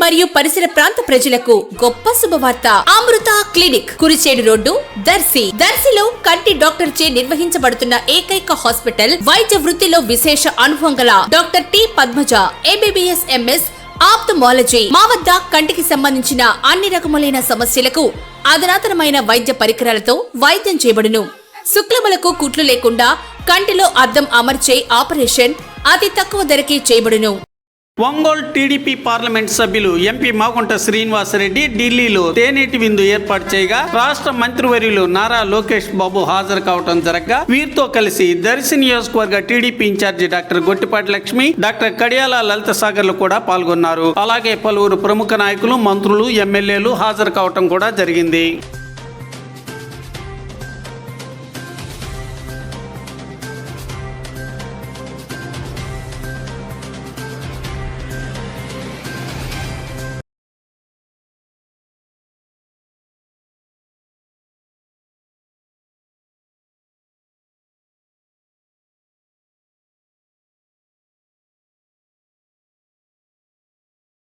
మరియు పరిసర ప్రాంత ప్రజలకు గొప్ప శుభవార్త. అమృత క్లినిక్, కురిచేడు రోడ్డు, దర్శిలో కంటి డాక్టర్ చే నిర్వహించబడుతున్న ఏకైక హాస్పిటల్. వైద్య వృత్తిలో విశేష అనుభవం గల doctor T Padmaja, MBBS MS ophthalmology. మా వద్ద కంటికి సంబంధించిన అన్ని రకములైన సమస్యలకు అధునాతనమైన వైద్య పరికరాలతో వైద్యం చేయబడును. శుక్లములకు కుట్లు లేకుండా కంటిలో అద్దం అమర్చే ఆపరేషన్ అతి తక్కువ ధరకే చేయబడును. ఒంగోలు టీడీపీ పార్లమెంట్ సభ్యులు ఎంపీ మాగుంట శ్రీనివాసరెడ్డి ఢిల్లీలో తేనీటి విందు ఏర్పాటు చేయగా రాష్ట్ర మంత్రివర్యులు నారా లోకేష్ బాబు హాజరు కావడం జరగగా వీరితో కలిసి దర్శి నియోజకవర్గ TDP incharge doctor Gottipati Lakshmi, doctor Kadiyala Lalitha సాగర్లు కూడా పాల్గొన్నారు. అలాగే పలువురు ప్రముఖ నాయకులు, మంత్రులు, ఎమ్మెల్యేలు హాజరు కావడం కూడా జరిగింది.